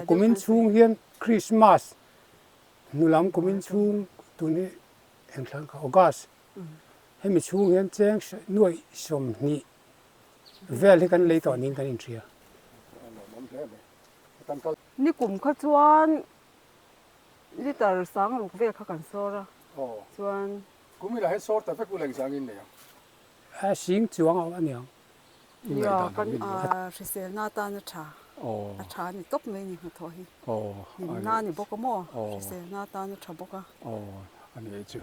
kumin chung hian Christmas nulam kumin chung tuni engthlang ka August hemi chung hian cheng nuai som ni vel hi kan lei to nin kan in thria ni kum kha chuan liter sang luk vel kha kan sora chuan kumi la he sor ta fe ku leng sang in ne a sing chuang aw aniang ya kan risel na ta na tha a tha ni top mai ni tho hi ni na ni boka mo risel na ta na tha boka ani chu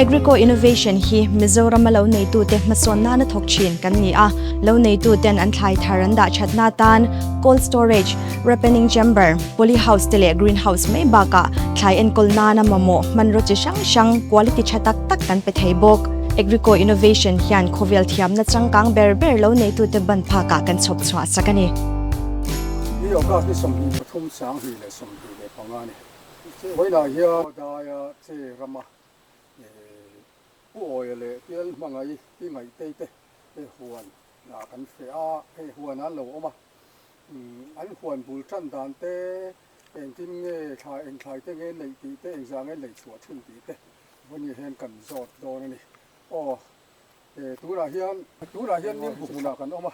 Agrico innovation hi Mizoram lo nei tu te mason na na thok chin kan ni a lo nei tu ten an thlai tharan da chatna tan cold storage ripening chamber poly house tele greenhouse mai ba ka thlai en kol na na mamo man ro chi sang sang quality chatak tak kan pe thei bok Agrico innovation hian khovel thiam na changkang ber lo nei tu te ban pha ka kan chop chwa sakani ni oka ni som hi pathum sang hi le som hi le pangani hoina ya da ya che rama oi le tial mangai Pi Ngaihteite Huan na kan fe a Huan an lo oma an Huan bul chan dan te eng tin nge thai eng thai te nge nei ti te eng sang nge lei chua thun ti te wani hen kan zot do ni tu la hian nim bu na kan oma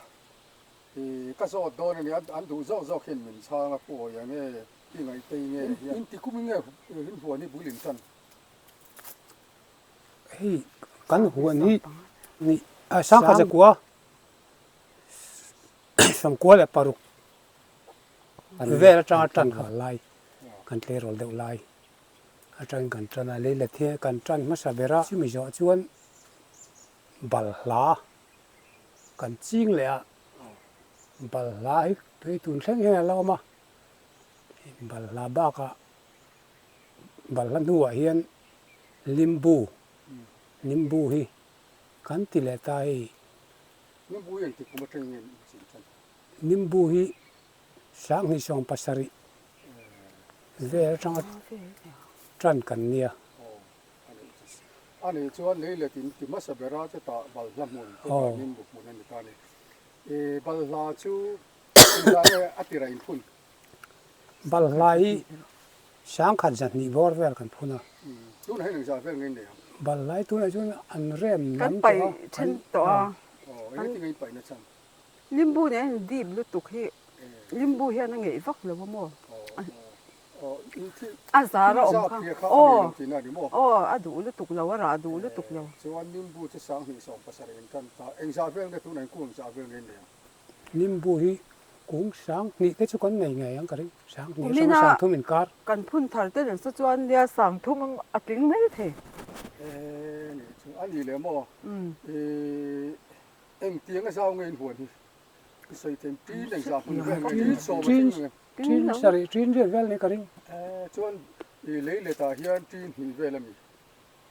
ka zot do ni an du zo khin min cha nga po ya nge Pi Ngaihteite nge in ti kum nge hin Huan ni bulin chan hey kan huan ni sang kha jakwa sam ko le paru vel cha tan kha lai kan tle rol deu lai a tang kan tana le le the kan tran ma sa bera chi mi zo chuan bal hla kan ching le a bal hla hi thei tun thleng he la ma bal hla ba ka bal hla nuwa hian nimbu hi kan ti le ta hi nimbu yang ti kuma tengin nimbu hi sang hi song pasari ve tang tran kan nia ani chuan le le tin ti ma sa bera cha ta bal hla mun te nimbu mun ni ta ni bal hla chu da atira in phun bal hla hi sang khan zat ni bor vel kan phuna tu nei nang sa vel ngai ne bal lai tu na chun an rem kan pai chen to ai ti ngai pai na chan limbu ne di blu tuk hi limbu hi na ngei vak lo mo azara om kha adu lu tuk lo ra adu lu tuk lo chuan limbu che sang hi som pasar in kan ta eng sa vel nge tu nai kun sa vel ngai ne nimbu hi cũng sáng nị cái chỗ con này ngày ăn cái sáng nị sáng thu mình cắt cần phun thảo tới đến số chuan lia sáng thu mình kính mấy thế anh đi lấy mò em tiếng cái sao nghe huồn thì xây thêm trí để giảm trí sari trí riêng về này cái chuan thì lấy để ta hiện trí thì về làm gì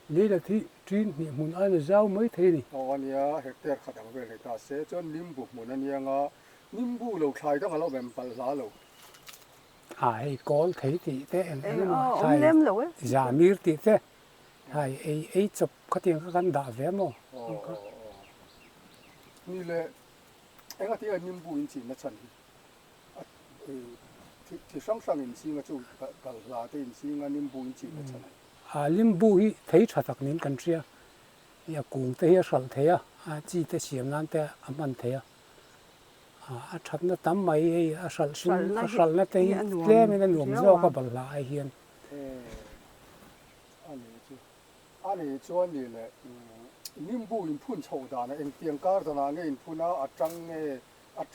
lấy là thì trí thì muốn ai là giàu mới thế này anh ya hectare khát về để ta sẽ chuan lim bu muốn anh ya ngã lim bu lâu khai đó là lâu bền bền lá lâu ai có thấy thì thế em ông lem lâu ấy giả mir thì thế ai ấy chụp cái tiếng cái căn đá về mà như là anh ấy thì anh lim bu in chỉ nó chân thì sáng sáng in chỉ nó chú cái lá thì in chỉ anh lim bu in chỉ nó chân lim bu hi thấy thật thật nên cần chia ya cùng thế ya sẵn thế à chỉ thế xiêm nan thế ăn thế thật nó tắm mấy sẵn nó thế lẽ mình nuông do cái bẩn lại hiền anh ấy cho anh ấy là lim bu in phun sầu đàn em tiếng card đó nghe in phun á trăng nghe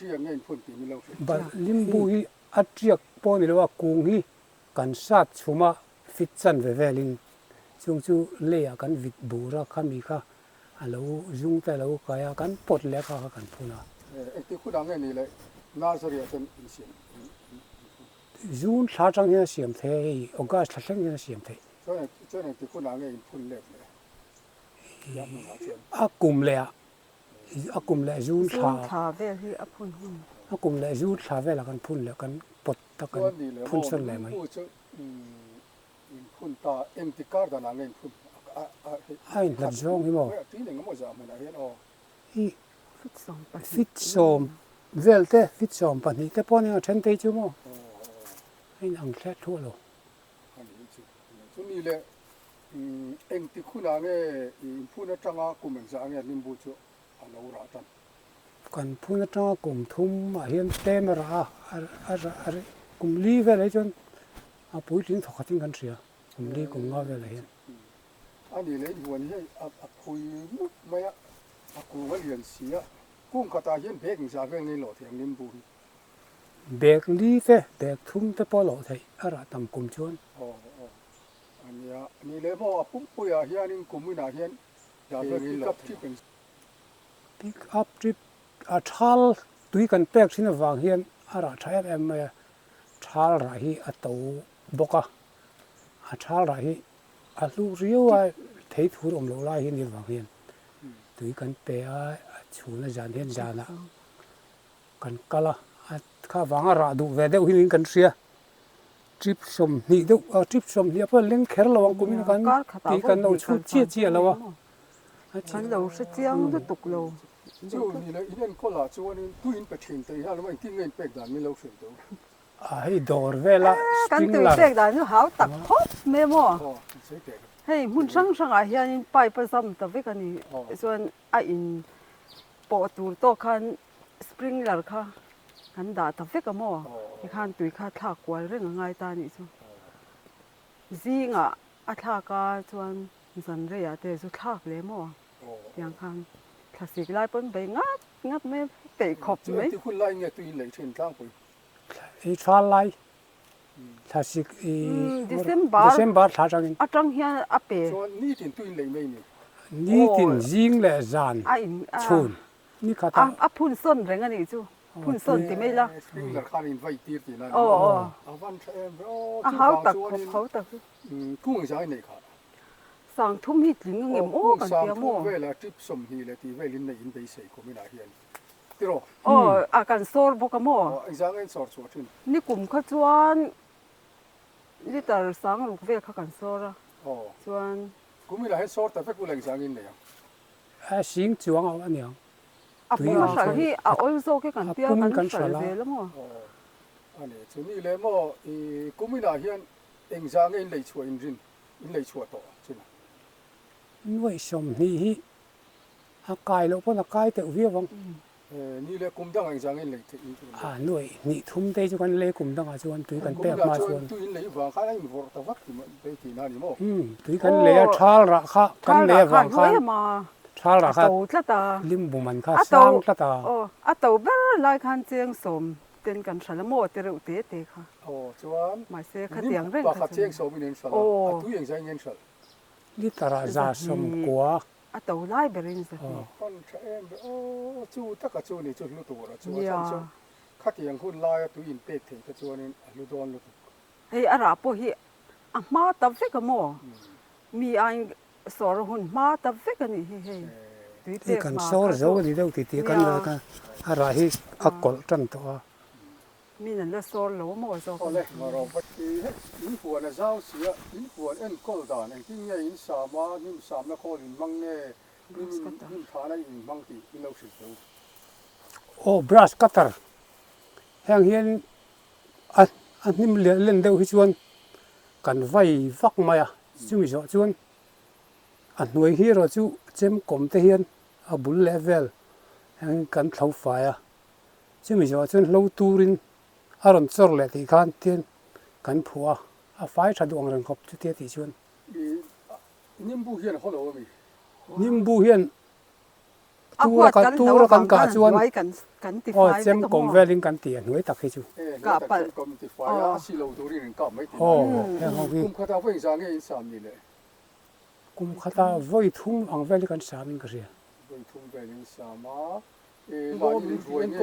triêng nghe in phun thì mình lâu rồi lim bu hi triêng po này là cùng hi cảnh sát chuma fit chân về linh chung chu lê kan vịt bù ra khami kha alo dung ta lo kaya kan pot le kha kan phuna ti khu dang ni le nursery ten sim zun tha chang ya siam the oga tha chang ya siam the cho nên ti khu dang ni phun le kum le zun tha về hi phun kum le zun tha ve la kan phun le kan pot ta kan phun son le mai phun ta em ti card đó nghe phun ai là zong hi mo tí này ngắm giờ mình đã hiện hi fit som vel te fit som pan hi te pon chen te chu mo ai ang khat thua lo chú ni le em ti khu na nghe phun nó trăng á cùng mình sáng nghe lim bu chu lâu ra tan kan phun ta kum thum ma hian te ma ra kum li ve le chon pui tin thok tin kan ria kum li kum nga ve le hian anh đi lấy nguồn hay phui mút mấy á cụ cái liền xí á cũng cả ta hiện bé cũng sao về ngay lọ thì anh lim bùi bẹc li thế bẹc thum te po lo thei ara tam kum chuan anh lấy mò pum pui à hiện anh cùng với nào hiện giờ về ngay lọ pick up trip thal tui kan pek sin awang hian ara thai em thal ra hi atau boka thal ra hi lu riu thấy thu om lo lai hian ni wang hian tui kan pe chuna jan hian jana kan kala kha wanga ra du ve deuh hin kan ria trip som ni deuh trip som ni apa leng kher lawang kumin kan ti kan no chu chia lawa kan lo se chiang du tuk lo chu ni le in ko la chu ni tuin pe thin te ha lo mai tin ngai pek dan mi lo se do ai dor vela kan tu pek dan nu hau tak hop me mo hey mun sang a hian in pai pa sam ta ve kan ni chuan a in po tur to khan sprinkler kha kan da ta ve ka mo ki khan tui kha thla kwal reng ngai ta ni chu zinga a thla ka chuan zan re ya te chu thak le mo yang khan classic lai pon be ngat me pe khop me ti khun lai nge tuin le chen tang pui i thal lai classic December thla chang atang hian a pe so ni tin tuin le mai ni tin jing le zan chun ni kha ta a phun son reng ani chu phun son ti me la sprinkler khan in vai tir ti na avan em a hau tak hau tak cung sai nei kha sang thum hi tling ngem o kan tia mo ve la trip som hi le ti ve lin nei in be sei ko mi na hian tiro a kan sor boka mo exam en sor so thin ni kum kha chuan liter sang luk ve kha kan sora chuan kumi la he sor ta fe ku leng sang in le a sing chuang aw aniang a pu sa hi a ol zo ke kan tia kan sal ve la mo ani chu ni le mo kumi la hian exam en lei chua in rin in lei chua to chin nuôi som hi a kai lo pon a kai te vi wang ni le kum dang exam en lei te nuôi ni thum te chu kan le kum dang a chuan tui kan pek ma chuan tu in lei wa kha ai vor ta vak ti be ti na ni mo tui kan le thal ra kha kan le wang kha thal ra kha to tla ta lim bu man kha sang tla ta a to ber lai khan cheng som tên cần sản mô tê rượu tế tê khá chuan mà sẽ khá tiếng rên ba khát chiếc số mình sờ tu yên dây nhân sờ đi tara ra sông quá tàu lái bề rên sờ con trẻ em chú tất cả chú này chú lưu tụ rồi chú chú khát tiếng hun lai tu yên tê thế cái chú này lưu đòn lưu hey ara po hi ma tập phết cái mò mi anh sờ hun ma tập phết cái này hey thì cần sờ rồi thì đâu thì cần ara hi akol trăng to mi nên là sờ lâu mò sờ Ole, mà rồi bắt đi in huan là giao xía, in huan en col đàn, en kinh nghiệm in sa ma, in sa ma col in măng nè, in thà này in măng thì in lâu xịt đâu. ô brush cutter hàng hiền anh nim lên đâu hi chuan cần vay vắc mày à chú mi rõ chuan anh nuôi hi rồi chú chém cổng te hiền à bún level hàng cần thấu phải à chú mi rõ chuan lâu turin aron chor le thì khan thiên cần phua à phải chặt duang rừng khop chú tiệt thì chuan Nim bu hiền holo mi. nim bu hiền tu ra cần cả chuan ô chém cổng về linh cần tiền nuôi tắc hi chú Cả bạn. Cổng thì phải à, xí lâu tu riêng cả mấy. ô hàng học hi Cũng khát với sáng nghe in sam ni lệ. cũng khata voi thum ang về cần sa mình cái gì Với thùng về in sam á. Mà in ruồi nghe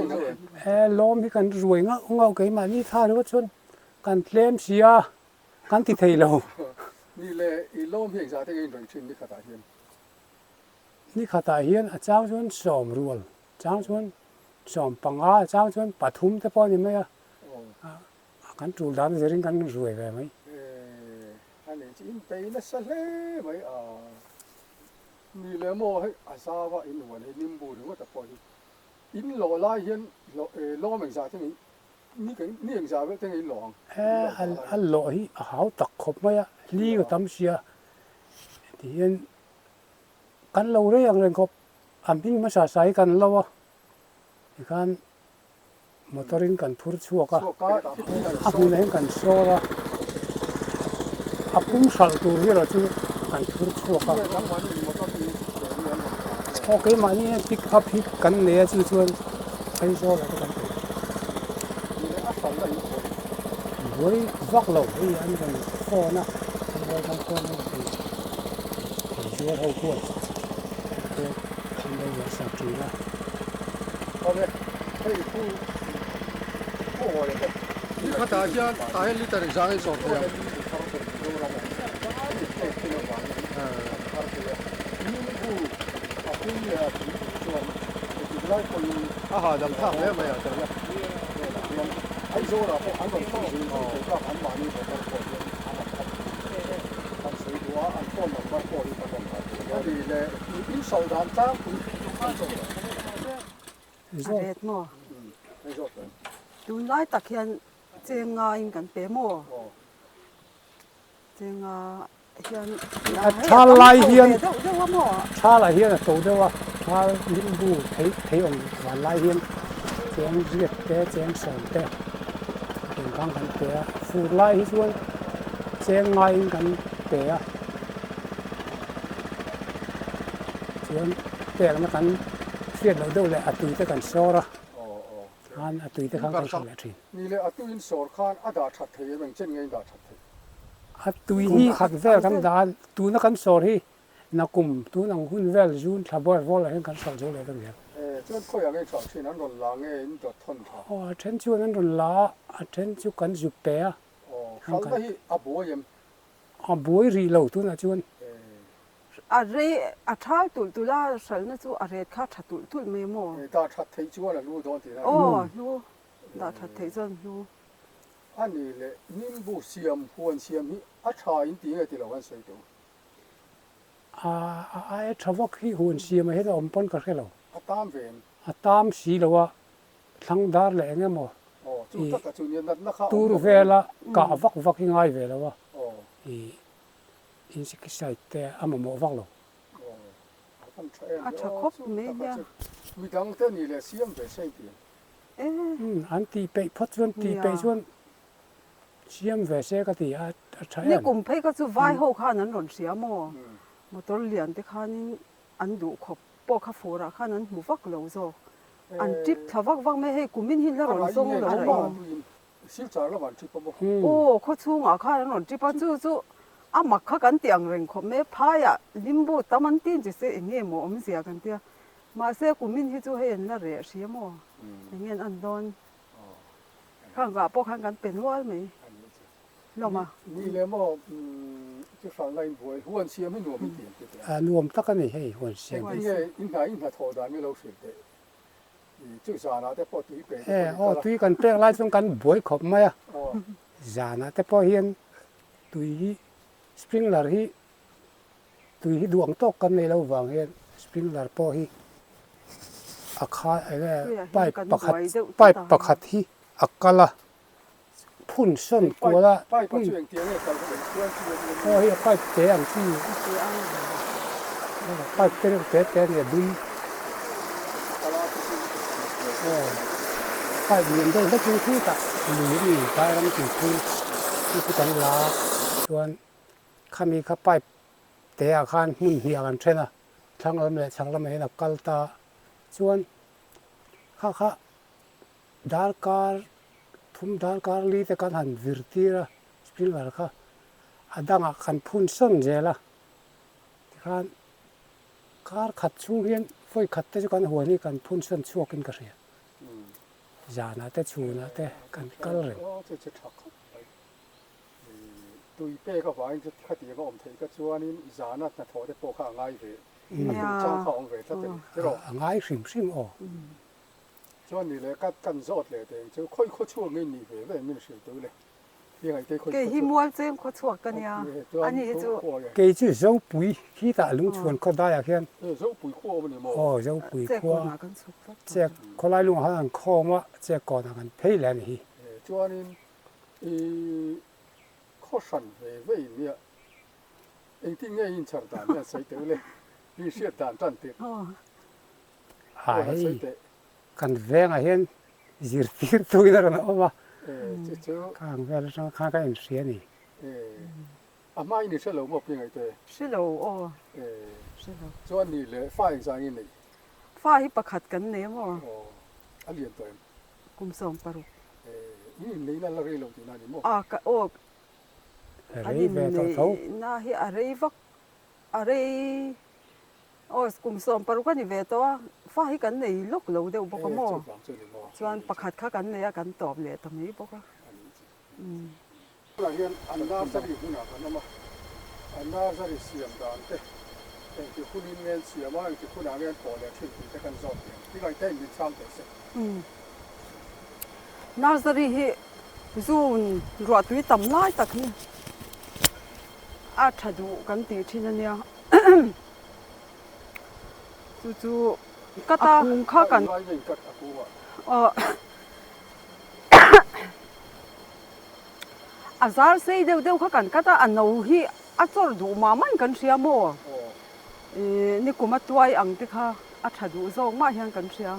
nữa. lom hi kan ruồi ngau cái mà ni tha nó chun kan tlem sia kan ti thei lo Ni lệ in lom hiền giá thế in rồi trên đi khát hiền. ni khata hian a chang chun som rual chang chun som panga chang chun pathum te pawh ni mai a kan tul dan zerin kan ruồi ve mai Anh ấy chỉ in tay nó sale mấy à. Ni lệ mò hay à sao vậy in huan hay nim bu thì có tập in lò lai hiền lò mình giá thế ni cái ni hình giá với thế này lò al lo hi a hau tak khop mai a li ga tam sia ti hian kan lo re ang ren khop amin ma sa sai kan lo a thì kan motorin kan phur chuak a aku nei kan sora apum sal tu ri ra chu kan phur chuak a okay mà ni pick up hi kan ne chu chuan ai so la kan với vác lẩu với anh còn kho na anh đang kho na thì chúa hậu cuộn anh đây là sạp trì ra ok hey khu rồi đấy đi khát ta chứ ta hay đi ta được ra cái sổ thôi đầm thang đấy mà anh rồi là anh còn không gì các anh mà như vậy anh suy đoán anh con mà bắt bỏ đi bắt bỏ thì là những sầu đàn trang rệt mò tu lái tắc hiện chèn in cần bé mò chèn hiện cha lai hiền cha lai hiền là tổ đâu à cha linh bu thấy ông và lai hiền chèn riết té chèn sầu té tình cảm cần té phụ lai hi chuan chèn ngay cần té chèn té là cần phiền đâu đâu lại tùy tới cần so ra anh tùy tới khang cần lại thì ni le tùy in sor khan ada that thei mình chen ngai da that thei tùy hi khát về kan dan tu nó kan so hi na kum tu nang hun vel jun thaboi vol hen kan sal jo le dang ya chuan khoi ang ngai chak chin an ron la nge in dot thon tha ô then chu nan ron la then chu kan ju pe khal da hi aboyem a boi ri lo tu na chuan re thal tu la sal na chu re kha thatul tul me mo da that thei chuan la lu don ti na ô lu da that thei zon lu ani le nim bu siam huan siam hi a tha in ti nge ti lo an sei tu ai thavok hi hun si ma he om pon ka khelo a tam ven a tam si lo wa thlang dar le nge mo chu ta ka chu ni na kha tur vela ka vak hi ngai ve lo wa i insecticide te ama mo vak lo a tha khop me ya mi dang te ni le siam ve sei ti an ti pe phot chuan ti pe chuan siam ve se ka ti a thai ni kum phei ka chu vai ho kha nan ron sia mo motor lian te kha nin an du khop po kha fora kha nan mu vak lo zo an trip thavak vak me he kumin hin la ron song lo ra silchar la ban trip bo o kho chunga kha ron trip a chu a mak kha kan tiang reng kho me phaya limbu taman tin ji se nge mo om sia kan tia ma se kumin hi chu he na re sia mo ngen an don khang ga po khang kan pen wal me lo ma ni le mo chu sang lain boi huan siam hi nuam ti ti รวมตักนี่ให้หัวเสียง in ha tho da mi lo se te chu sa na te po tu pe อ๋อตุยกันเปรี้ยงไล่ส่งกันบวยขบไหมอ่ะจานะแต่พอเห็นตุยสปริงลาร์ฮีตุยดวงตกกันในระหว่างเห็นสปริงลาร์พอฮีอาคาไอ้ไปประคัดฮีอักกะละพุ่นส้นกัวละ ไปไปช่วยเตียงเนี่ยกันช่วย พอฮีไปเตะอันที่ไปเตะเนี่ยดุยไปเรียนได้ก็จริงที่แต่หรือนี่ไปแล้วมันจริงที่ผู้ต้องลาส่วนข้ามีข้าไปเตะอาคารมุ่นเหี่ยกันเช่นน่ะช่างลำเลยช่างลำเห็นกัลตาส่วนข้าดาร์การทุ่มดาร์การลีแต่การหันวิร์ตีระสปิลล์ค่ะดังกันพุ่นส้นเจล่ะการการขัดช่วงเห็นไฟขัดแต่กันหัวนี่กันพุ่นส้นช่วงกันกระเสียจานะแต่ชูนะแต่กันกัลเลย จะถักตุยเป้ก็ว่าจะขัดยังก็อมเทก็ชัวนี่จานะแต่ถอดได้โปข้างง่ายเลยจ้างของเลยถ้าเป็นที่เรา ง่ายสิมอ๋อ ชัวนี่เลยก็กันสดเลยแต่จะค่อยช่วงนี้นี่เลยไม่มีเสียตัวเลยยังไงเต้ค่อย เกหิมัวเจมขวกกันเนี่ยอันนี้จู เกจื้อเจ้าปุ๋ยที่ตาลุงชวนเขาได้อะเพียน เจ้าปุ๋ยขั้วมันเนี่ยมั้ง อ๋อเจ้าปุ๋ย เจ๊ ขั้ว คนหากันสุก เจ้าเขาไล่ลุงเขาหันคอมาเจ้าก่อนกันเพลแล้วนี่ ชัวนี่ข้อสั่นเลยเนี่ยเองที่เงี้ยยินฉันด่านเนี่ยใส่ตัวเลยมีเสียด่านจันติด หายกันแวงอะเห็นยืดตีร์ตัวนั่นนะว่าข้างแวงแล้วข้างก็เอ็นเสียนี่ อาม่านี่เชื่อเราบอกยังไงเต้ 是喽哦是喽 ชัวนี่เลยฝ้ายจางนี่ ฟ้าให้ประคัดกันเนี่ยมั้ง อันเรียนตัว กุมสองปรุ นี่นี่นั่นเราเรียนเราที่นั่นนี่มั้ง ก็โอ้ อะไรแวงตัวเขา น่าให้อะไรวักอะไรโอ้กุมสองปรุกันนี่เวตัวฟ้าให้กันเนี่ยลุกเราเดี๋ยวบอกก็มั้งส่วนประคัดข้ากันเนี่ยกันตอบเลยตรงนี้บอกก็เราเรียนอันน่าจะดีขึ้นนะกันนะมั้งอันน่าจะดีเสียมด่านเต้แต่ที่คุณเรียนเสียมาที่คุณเรียนต่อเลยที่จะกันสอบที่เราได้ยินช่างเต้เสร็จ น่าจะดีให้ซูนรัวตุยต่ำน้อยตักนี่อาจจะดูกันตีที่นั่นเนี่ยจู่ๆก็ตาข้ากันอาซาร์เซ่เดี๋ยวข้ากันก็ตาอันนู้ฮีอาจจะดูมามันกันเสียมั้งนี่กูมาตัวอังที่ข้าอาจจะดูส่งมาเห็นกันเสีย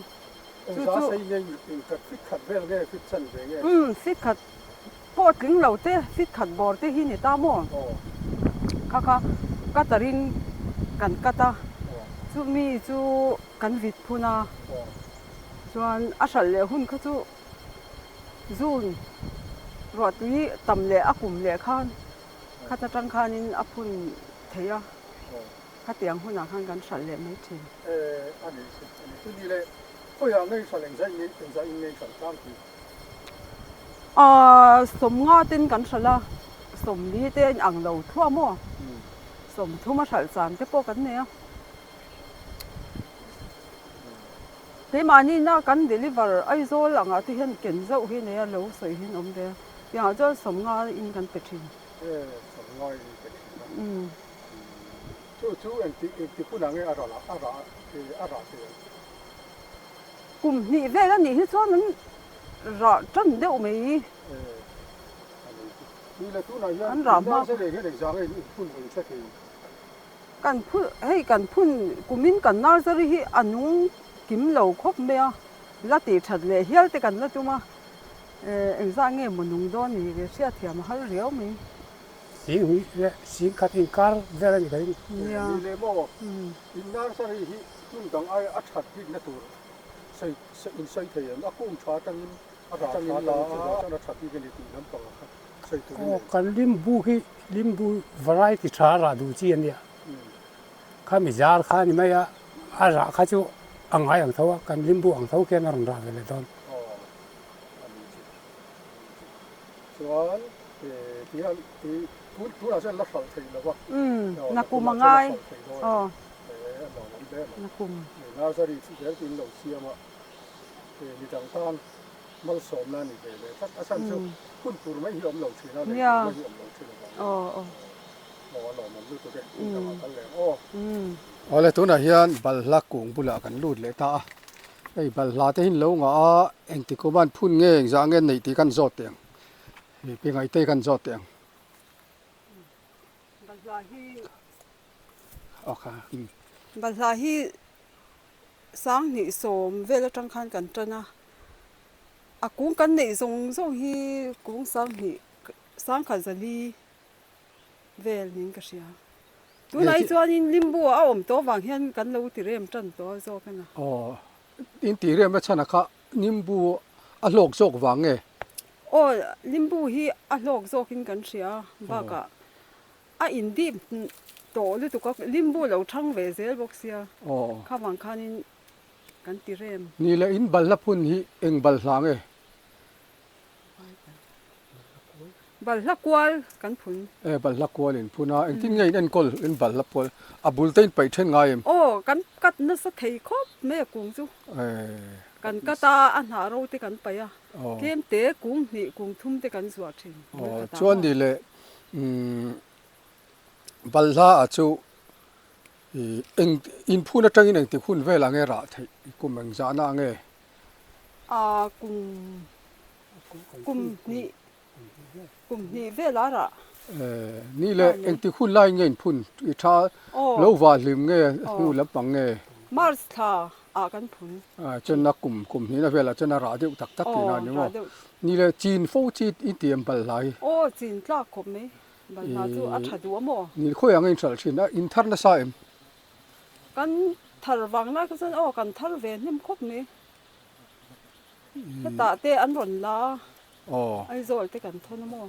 จู่ๆฟิตขัดเวลเนี่ยฟิตชั้นเงี้ยฟิตขัดพอถึงเราเต้ฟิตขัดบอร์เต้หินี่ตามั้งข้าก็ตารินกันก็ตาจู่มีจู่กันวิดพูน่าส่วนอาศัยเลยหุ่นเขาจู่จู่รถวิต่ำเลยอากุ่มเลยข้านข้าจะจังข้านินอาพุ่นเทียข้าเตียงหุ่นอาข้างกันสั่นเลยไม่ถึงอันนี้คือดีเลยก็อย่างนี้สั่นเลยใช่ไหมเป็นใช่ยังไงสั่นตั้งที่สมงาตินกันสั่นละสมนี้เต้นอ่างเราทั่วมั่วสมทุ่มสั่นสารเต้ปกันเนี่ยเดี๋ยวมานี่น่ากันเดลิเวอร์ไอ้โซ่หลังที่เห็นเก่งเจ้าเห็นเนี่ยเราใส่เห็นอมเดียอย่างเจ้าสมงาอินกันเป็ดชินสมงาอินเป็ดชินจู่เอ็งที่พูดอะไรอะไรเนี่ยกลุ่มนี่เวลานี่ที่ชอบนั้นรอจนเดี๋ยวไม่อันรำมากกันพูดให้กันพูดกุมินกันน่าจะรีอันนู้นกิมเหลาครบเมียละตีฉัดเลยเฮียแต่กันละจุมาเอ็งสร้างเงี้ยมันนุ่งดอนนี่เสียเทียมหาเรียวมีสิงคัดอินคาร์เวลานี่กันนี่เลยบอกอินน่าจะรีนุ่งดังไอ้อัดฉัดที่นั่นตัว xây thì nó cũng chả trong in là trong nó chặt đi cái này thì nó còn xây từ ô kan limbu variety thà ra du chi anh ya kha mi jar kha ni mai a ra kha chu angai ang thawa kan limbu ang thau ke na rang ra le don rồi thì tú là sẽ lắp sợi thì là quá na kum ngai na kum nó sẽ đi sẽ tìm đầu xia mà thì chẳng tan mất sớm là để chắc ở sân trước quân phủ mấy hiệu đầu xia nó để mấy hiệu đầu xia ở đây tôi nói hiện bal lạc cũng bula cần lụt lệ ta cái bal lạc thì lâu ngõ anh thì có ban phun nghe dạng nghe này thì cần giọt tiền thì Pi Ngaihteite cần giọt tiền bal la hi sang ni som ve la tang khan kan tana a kung kan nei zong zong hi kung sang kha zali vel ning ka sia tu nai chuan in limbu a om to wang hian kan lo ti rem tan to zo kana in ti rem ma chana kha nimbu a lok zok wang nge limbu hi a lok zokin kan sia ba ka a in di to lu tu ka limbu lo thang ve zel bok sia kha wang khanin kan ti rem ni le in bal la phun hi eng bal hlang nge bal la kwal kan phun bal la kwal in phuna eng tin ngei en kol in bal la pol a bul tein pai then ngai em kan kat na sa thei khop me kung chu kan kata an ha ro te kan pa ya kem te kung ni kung thum te kan zuwa thin chuan ni le bal la a chu eng in phuna tangin eng ti khun vela nge ra thei kum eng za na nge kum ni ve la ra ni le eng ti khun lai nge phun i tha lo wa lim nge hu la pang nge mars tha a kan phun chen na kum ni na vela chen na ra deu tak tak ti na ni mo ni le chin fo chi i tiam bal lai chin tla khop me bal na chu a tha du mo ni khoi ang in chal chin na in thar na sa em kan thar wang na ka san kan thar ve nim khop me ta te an ron la ai zol te kan thon mo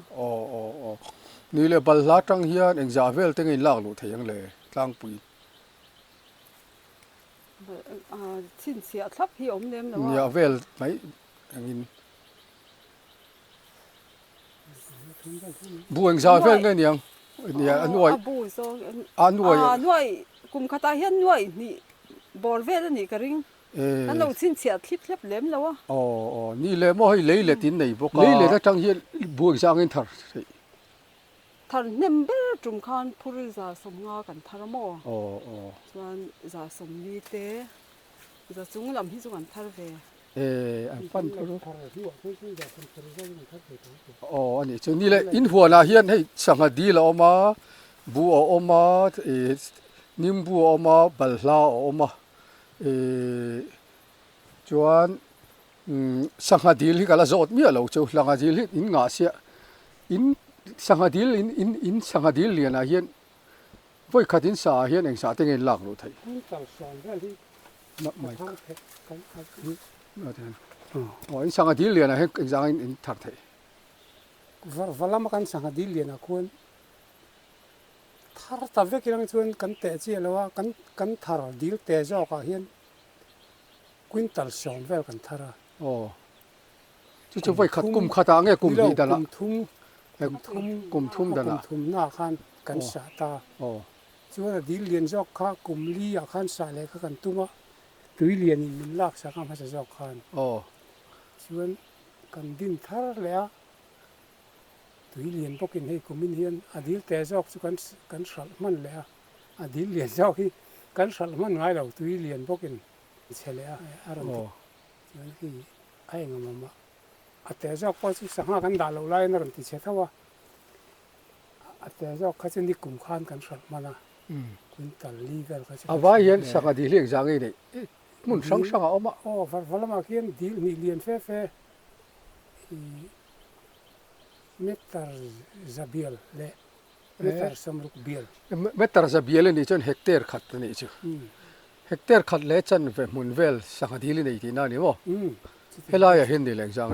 ni le bal la tang hian eng za vel te ngei lak lu theyang le tlang pui chin sia thlap hi om nem na nia vel mai angin buang za vel nge niang nia anuai anuai kum khata hian nuai ni bor vel ni ka ring an lo chin sia thlip lem lawa ni le mo hi lei le tin nei boka lei le ta tang hian buang za ngin thar nem be tum khan phuri za som nga kan thar mo chuan za som ni te za chung lam hi chu kan thar ve an pan thuru ani chu ni le in huana hian hei sanga di la oma bu oma nimbu oma balhla oma chuan sanga dil hi kala zot mi lo chu langa dil hi in nga sia in sanga dil in sanga dil liana hian voi khatin sa hian eng sa te ngei lak lo thei mai in sanga dil liana he eng zang in thar thei valam kan sanga dil liana khun thar ta ve kirang chuan kan te chi lawa kan thar dil te zo ka hian quintal song vel kan thara chu voi khat kum khata nge kum hi dala kum thum dala thum na khan kan sa ta chuan dil lian jok kha kum li a khan sa le kha kan tunga tui lian in min lak sa kha ma sa jok khan chuan kan din thar le a tui lian pokin hei kumin hian adil te jok chu kan sal man le a adil lian jok hi kan sal man ngai lo tui lian pokin chele a aron chuan hi ai ngama ate jok po chu sanga kan da lo lai na ron ti che thawa ate jok kha chen ni kum khan kan sal mana quintal legal kha awa yen sanga di leng jang ei nei mun sang sanga oma valama khian dil ni lian fe metar zabiel le metar samruk biel metar zabiel ni chon hectare khat ni chu hectare khat le chan ve mun vel sang adili nei ti na ni mo hela ya hin ni leng jang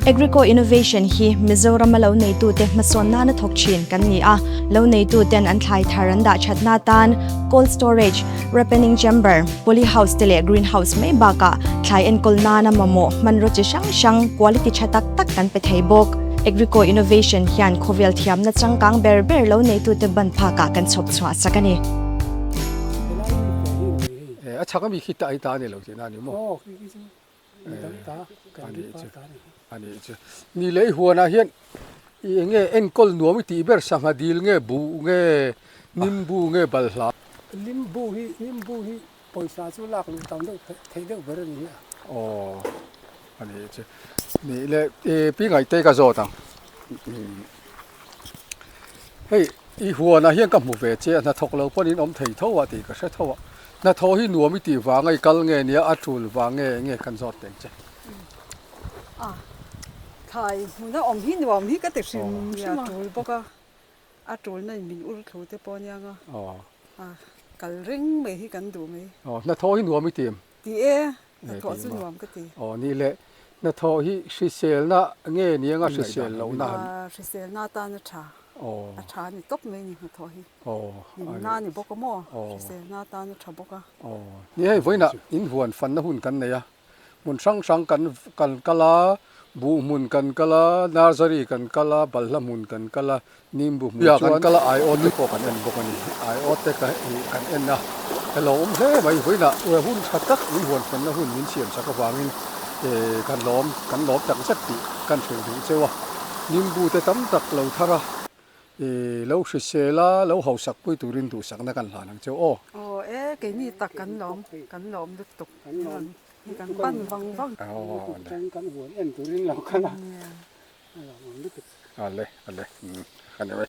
Agrico innovation hi Mizoram lo nei tu te mason na thok chin kan ni a lo nei tu ten an thlai tharan da chatna tan cold storage ripening chamber polyhouse tele greenhouse mai ba ka thlai en kol na na mamo man ro chi shang quality chatak tak kan pe thei bok Agrico innovation hian khovel thiam na changkang ber lo nei tu te ban pha ka kan chop chwa sakani a chaka mi khita ai ta ne lo ti na ni mo ani che ni lei huana hian i nge en kol nuam ti ber sanga dil nge bu nge nim bu nge bal hla lim bu hi poisa chu lak lu tam do thei do ber ni ani che ni le pi ngai te ka zo tang hei i huana hian ka mu ve che na thok lo ponin om thei tho wa ti ka se tho wa na tho hi nuam ti wa ngai kal nge nia atul wa nge kan zot ten che thai mun da om hi nuam hi ka te sim ya tul boka a tul nei min ur thu te pon yang kal ring me hi kan du me na tho hi nuam ti ti na tho su nuam ka ti ni le na tho hi sel na nge ni nga sel lo na sel na ta na tha a tha ni top me ni na tho hi ni na ni boka mo sel na ta na tha boka ni hei voina in huan fan na hun kan ne ya mun sang kan kala bu mun kan kala nursery kan kala balha mun kan kala nimbu ya kan kala ai on ni ko kan en bokani ai ot te kan en na hello he mai voina we hun khatak in huan fan na hun min siam sa ka wangin kan lom tak sat ti kan thung thung chewa nimbu te tam tak lo thara lo sela lo hausak pui turin tu sakna kan hlanang cheu ke ni tak kan lom du tuk kan ban vang kan huan en turin lo kana ale